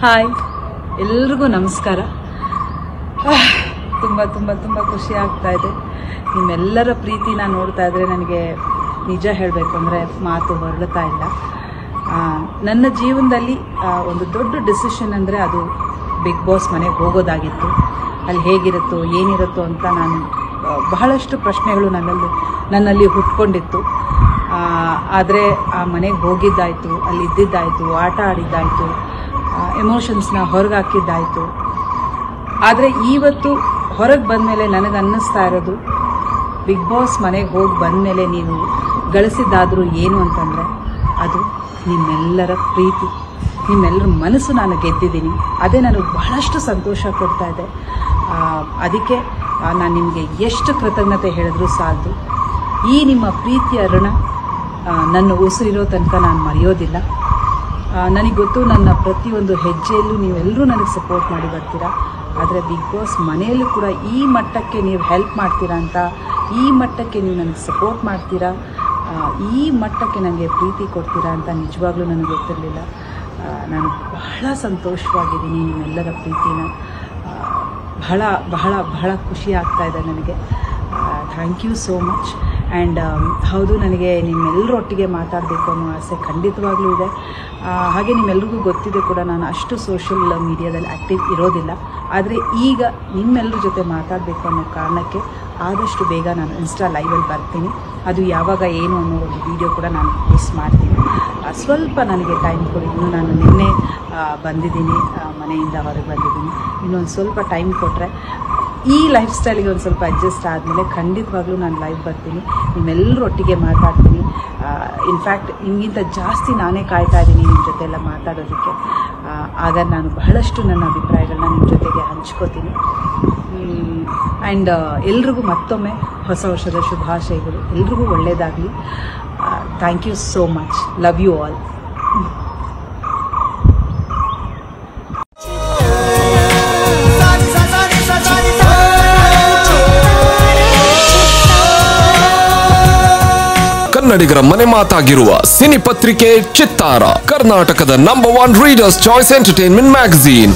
Hi, ಎಲ್ರಿಗೂ ನಮಸ್ಕಾರ. ತುಂಬ ತುಂಬ ತುಂಬ ಖುಷಿ ಆಗ್ತಾ ಇದೆ. ನಿಮ್ಮೆಲ್ಲರ ಪ್ರೀತಿನ ನೋಡ್ತಾ ಇದ್ರೆ ನನಗೆ ನಿಜ ಹೇಳಬೇಕು ಅಂದರೆ ಮಾತು ಹೊರಡ್ತಾ ಇಲ್ಲ. ನನ್ನ ಜೀವನದಲ್ಲಿ ಒಂದು ದೊಡ್ಡ ಡಿಸಿಷನ್ ಅಂದರೆ ಅದು ಬಿಗ್ ಬಾಸ್ ಮನೆಗೆ ಹೋಗೋದಾಗಿತ್ತು. ಅಲ್ಲಿ ಹೇಗಿರುತ್ತೋ ಏನಿರುತ್ತೋ ಅಂತ ನಾನು ಬಹಳಷ್ಟು ಪ್ರಶ್ನೆಗಳು ನನ್ನಲ್ಲಿ ಹುಟ್ಕೊಂಡಿತ್ತು. ಆದರೆ ಆ ಮನೆಗೆ ಹೋಗಿದ್ದಾಯಿತು, ಅಲ್ಲಿ ಇದ್ದಿದ್ದಾಯಿತು, ಆಟ ಆಡಿದ್ದಾಯಿತು, ಎಮೋಷನ್ಸ್ನ ಹೊರಗೆ ಹಾಕಿದ್ದಾಯಿತು. ಆದರೆ ಇವತ್ತು ಹೊರಗೆ ಬಂದಮೇಲೆ ನನಗೆ ಅನ್ನಿಸ್ತಾ ಇರೋದು, ಬಿಗ್ ಬಾಸ್ ಮನೆಗೆ ಹೋಗಿ ಬಂದಮೇಲೆ ನೀವು ಗಳಿಸಿದ್ದಾದರೂ ಏನು ಅಂತಂದರೆ ಅದು ನಿಮ್ಮೆಲ್ಲರ ಪ್ರೀತಿ, ನಿಮ್ಮೆಲ್ಲರ ಮನಸ್ಸು ನಾನು ಗೆದ್ದಿದ್ದೀನಿ. ಅದೇ ನನಗೆ ಬಹಳಷ್ಟು ಸಂತೋಷ ಕೊಡ್ತಾ ಇದೆ. ಅದಕ್ಕೆ ನಾನು ನಿಮಗೆ ಎಷ್ಟು ಕೃತಜ್ಞತೆ ಹೇಳಿದ್ರೂ ಸಾಲದು. ಈ ನಿಮ್ಮ ಪ್ರೀತಿಯ ಋಣ ನನ್ನ ಉಸಿರಿರೋ ತನಕ ನಾನು ಮರೆಯೋದಿಲ್ಲ. ನನಗೆ ಗೊತ್ತು, ನನ್ನ ಪ್ರತಿಯೊಂದು ಹೆಜ್ಜೆಯಲ್ಲೂ ನೀವೆಲ್ಲರೂ ನನಗೆ ಸಪೋರ್ಟ್ ಮಾಡಿ ಬರ್ತೀರಾ. ಆದರೆ ಬಿಗ್ ಬಾಸ್ ಮನೆಯಲ್ಲೂ ಕೂಡ ಈ ಮಟ್ಟಕ್ಕೆ ನೀವು ಹೆಲ್ಪ್ ಮಾಡ್ತೀರಾ ಅಂತ, ಈ ಮಟ್ಟಕ್ಕೆ ನೀವು ನನಗೆ ಸಪೋರ್ಟ್ ಮಾಡ್ತೀರಾ, ಈ ಮಟ್ಟಕ್ಕೆ ನನಗೆ ಪ್ರೀತಿ ಕೊಡ್ತೀರಾ ಅಂತ ನಿಜವಾಗ್ಲೂ ನನಗೆ ಗೊತ್ತಿರಲಿಲ್ಲ. ನಾನು ಬಹಳ ಸಂತೋಷವಾಗಿದ್ದೀನಿ. ನಿಮ್ಮೆಲ್ಲರ ಪ್ರೀತಿನ ಬಹಳ ಬಹಳ ಬಹಳ ಖುಷಿ ಆಗ್ತಾ ಇದೆ ನನಗೆ. Thank you so much. And ಹೌದು, ನನಗೆ ನಿಮ್ಮೆಲ್ಲರೊಟ್ಟಿಗೆ ಮಾತಾಡಬೇಕು ಅನ್ನೋ ಆಸೆ ಖಂಡಿತವಾಗ್ಲೂ ಇದೆ. ಹಾಗೆ ನಿಮ್ಮೆಲ್ರಿಗೂ ಗೊತ್ತಿದೆ ಕೂಡ, ನಾನು ಅಷ್ಟು ಸೋಷಿಯಲ್ ಮೀಡಿಯಾದಲ್ಲಿ ಆ್ಯಕ್ಟಿವ್ ಇರೋದಿಲ್ಲ. ಆದರೆ ಈಗ ನಿಮ್ಮೆಲ್ಲರ ಜೊತೆ ಮಾತಾಡಬೇಕು ಅನ್ನೋ ಕಾರಣಕ್ಕೆ ಆದಷ್ಟು ಬೇಗ ನಾನು ಇನ್ಸ್ಟಾ ಲೈವಲ್ಲಿ ಬರ್ತೀನಿ. ಅದು ಯಾವಾಗ ಏನು ಅನ್ನೋ ಒಂದು ವಿಡಿಯೋ ಕೂಡ ನಾನು ಪೋಸ್ಟ್ ಮಾಡ್ತೀನಿ. ಸ್ವಲ್ಪ ನನಗೆ ಟೈಮ್ ಕೊಡಿ. ಇನ್ನು ನಾನು ನಿನ್ನೆ ಬಂದಿದ್ದೀನಿ, ಮನೆಯಿಂದ ಹೊರಗೆ ಬಂದಿದ್ದೀನಿ. ಇನ್ನೊಂದು ಸ್ವಲ್ಪ ಟೈಮ್ ಕೊಟ್ಟರೆ ಈ ಲೈಫ್ ಸ್ಟೈಲಿಗೆ ಒಂದು ಸ್ವಲ್ಪ ಅಡ್ಜಸ್ಟ್ ಆದಮೇಲೆ ಖಂಡಿತವಾಗ್ಲೂ ನಾನು ಲೈವ್ ಬರ್ತೀನಿ, ನಿಮ್ಮೆಲ್ಲರೊಟ್ಟಿಗೆ ಮಾತಾಡ್ತೀನಿ. ಇನ್ಫ್ಯಾಕ್ಟ್ ನಿಮಗಿಂತ ಜಾಸ್ತಿ ನಾನೇ ಕಾಯ್ತಾ ಇದ್ದೀನಿ ನಿಮ್ಮ ಜೊತೆ ಎಲ್ಲ ಮಾತಾಡೋದಕ್ಕೆ. ಆಗ ನಾನು ಬಹಳಷ್ಟು ನನ್ನ ಅಭಿಪ್ರಾಯಗಳನ್ನ ನಿಮ್ಮ ಜೊತೆಗೆ ಹಂಚ್ಕೋತೀನಿ. ಆ್ಯಂಡ್ ಎಲ್ರಿಗೂ ಮತ್ತೊಮ್ಮೆ ಹೊಸ ವರ್ಷದ ಶುಭಾಶಯಗಳು. ಎಲ್ರಿಗೂ ಒಳ್ಳೆಯದಾಗಲಿ. Thank you so much. Love you all. ಕನ್ನಡಿಗರ ಮನೆ ಮಾತಾಗಿರುವ ಸಿನಿ ಪತ್ರಿಕೆ ಚಿತ್ತಾರ, ಕರ್ನಾಟಕದ number 1 readers choice entertainment magazine.